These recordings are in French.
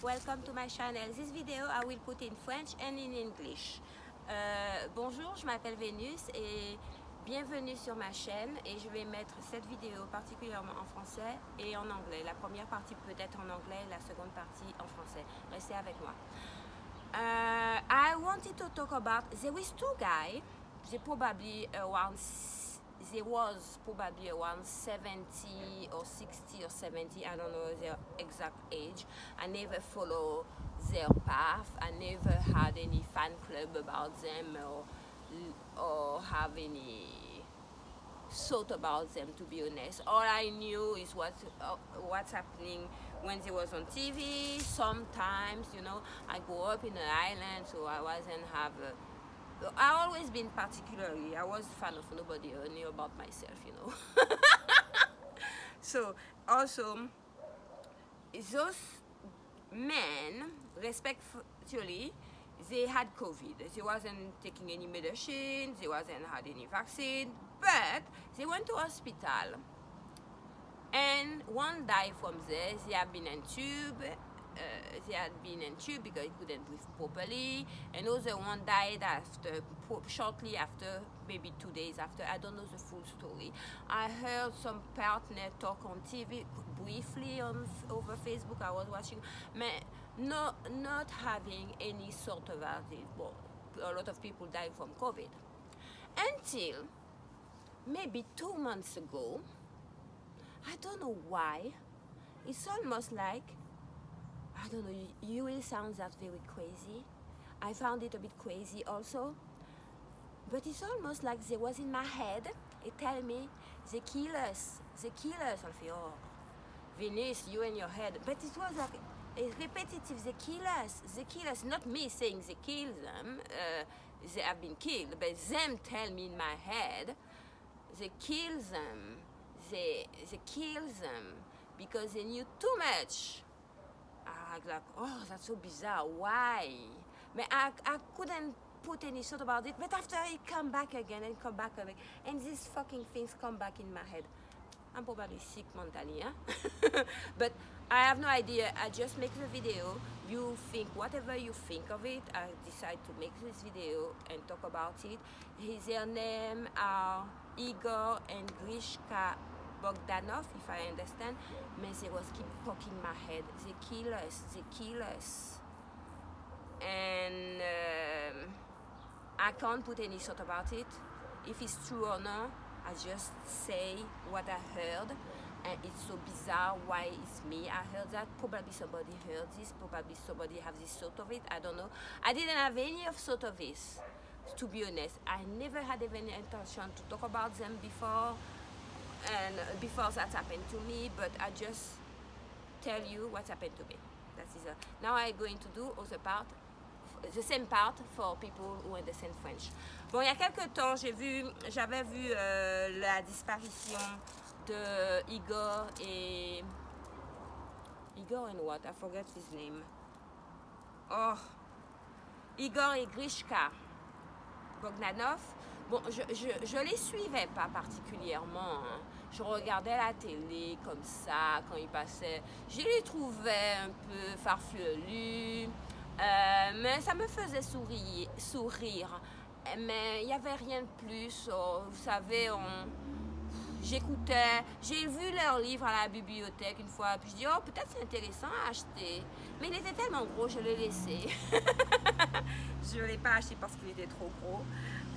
welcome to my channel. This video I will put in French and in English. Bonjour, je m'appelle Vénus et bienvenue sur ma chaîne, et je vais mettre cette vidéo particulièrement en français et en anglais. La première partie peut-être en anglais, la seconde partie en français. Restez avec moi. I wanted to talk about, there was two guys, there was probably around 70 or 60 or 70, I don't know their exact age. I never follow their path. I never had any fan club about them or have any thought about them, to be honest. All I knew is what's happening when they was on TV. Sometimes, you know, I grew up in an island, so I wasn't have I always been particularly, I was a fan of nobody, I knew about myself, you know. So, also, those men, respectfully, they had COVID. They wasn't taking any medicine, they wasn't had any vaccine, but they went to hospital. And one died from there. They had been in tube. They had been in tube because he couldn't breathe properly. Another one died shortly after, maybe 2 days after. I don't know the full story. I heard some partner talk on TV briefly over Facebook. I was watching, not having any sort of well, a lot of people died from COVID. Until maybe 2 months ago, I don't know why, it's almost like, I don't know, you will sound that very crazy. I found it a bit crazy also. But it's almost like they was in my head. It tell me, they kill us. They kill us. I feel, oh, Venus, you in your head. But it was like, it's repetitive, they kill us. They kill us. Not me saying they kill them. They have been killed. But them tell me in my head, they kill them. They kill them because they knew too much. I was like, oh, that's so bizarre. Why? But I couldn't put any thought about it. But after it come back again and come back again, and these fucking things come back in my head. I'm probably sick mentally, huh? But I have no idea. I just make the video. You think whatever you think of it. I decide to make this video and talk about it. Their names are Igor and Grishka Bogdanov, if I understand. But they was keep poking my head. They kill us. And I can't put any thought about it. If it's true or not, I just say what I heard. And it's so bizarre why it's me. I heard that. Probably somebody heard this. Probably somebody have this thought of it. I don't know. I didn't have any of thought of this, to be honest. I never had any intention to talk about them before. And before that happened to me, but I just tell you what happened to me. That is now I'm going to do the same part for people who understand French. Bon, il y a quelques temps, j'avais vu la disparition de Igor and what? I forget his name. Oh, Igor et Grishka Bogdanov. Bon, je les suivais pas particulièrement, hein. Je regardais la télé comme ça quand ils passaient. Je les trouvais un peu farfelus, mais ça me faisait sourire. Mais il n'y avait rien de plus. Oh, vous savez, j'écoutais, j'ai vu leur livre à la bibliothèque une fois, puis je dis, oh, peut-être c'est intéressant à acheter. Mais il était tellement gros, je l'ai laissé. Je ne l'ai pas acheté parce qu'il était trop gros.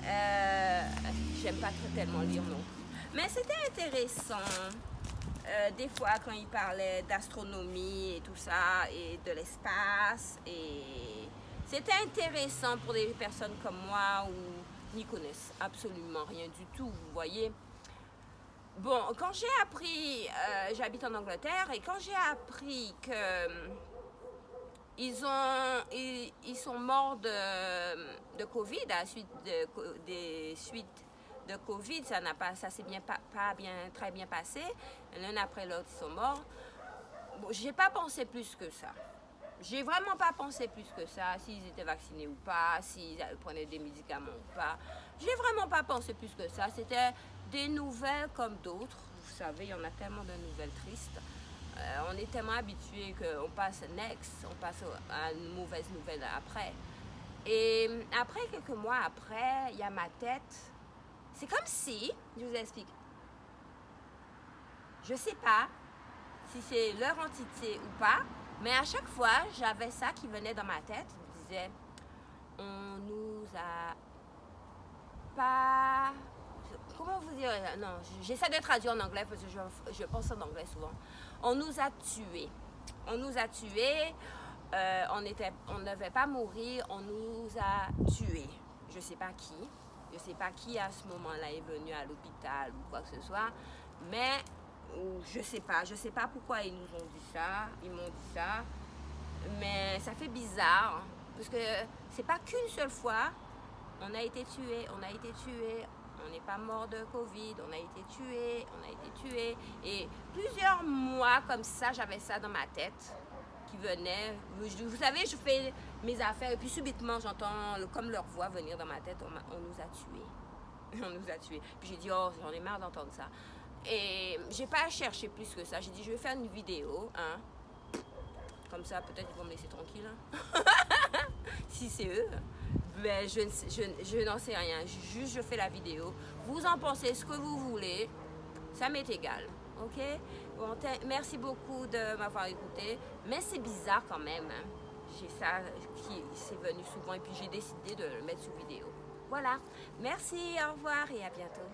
J'aime pas tellement lire non plus. Mais c'était intéressant. Des fois, quand il parlait d'astronomie et tout ça, et de l'espace, et c'était intéressant pour des personnes comme moi où n'y connaissent absolument rien du tout, vous voyez. Bon, quand j'ai appris, j'habite en Angleterre, et quand j'ai appris que ils sont morts de Covid, à la suite des suites de Covid, ça s'est très bien passé. L'un après l'autre, ils sont morts. Bon, j'ai pas pensé plus que ça. J'ai vraiment pas pensé plus que ça, s'ils étaient vaccinés ou pas, s'ils prenaient des médicaments ou pas. J'ai vraiment pas pensé plus que ça. C'était des nouvelles comme d'autres. Vous savez, il y en a tellement de nouvelles tristes. On est tellement habitué qu'on passe next, on passe à une mauvaise nouvelle après. Et après, quelques mois après, il y a ma tête. C'est comme si, je vous explique, je sais pas si c'est leur entité ou pas, mais à chaque fois, j'avais ça qui venait dans ma tête. Je me disais, on nous a pas... Comment vous dire? Non, j'essaie de traduire en anglais parce que je pense en anglais souvent. On nous a tués. On nous a tués. On ne devait pas mourir. On nous a tués. Je ne sais pas qui. Je ne sais pas qui à ce moment-là est venu à l'hôpital ou quoi que ce soit. Mais je ne sais pas. Je ne sais pas pourquoi ils nous ont dit ça. Ils m'ont dit ça. Mais ça fait bizarre. Parce que c'est pas qu'une seule fois. On a été tués. On a été tués. On n'est pas mort de Covid, on a été tués, on a été tués. Et plusieurs mois comme ça, j'avais ça dans ma tête qui venait. Vous savez, je fais mes affaires et puis subitement, j'entends comme leur voix venir dans ma tête. On nous a tués. On nous a tués. Puis j'ai dit, oh, j'en ai marre d'entendre ça. Et j'ai pas cherché plus que ça. J'ai dit, je vais faire une vidéo. Hein. Comme ça, peut-être ils vont me laisser tranquille. Hein. Si c'est eux. Mais je n'en sais rien. Juste, je fais la vidéo. Vous en pensez ce que vous voulez. Ça m'est égal. OK? Bon, merci beaucoup de m'avoir écouté. Mais c'est bizarre quand même. Hein. J'ai ça qui s'est venu souvent et puis j'ai décidé de le mettre sous vidéo. Voilà. Merci, au revoir et à bientôt.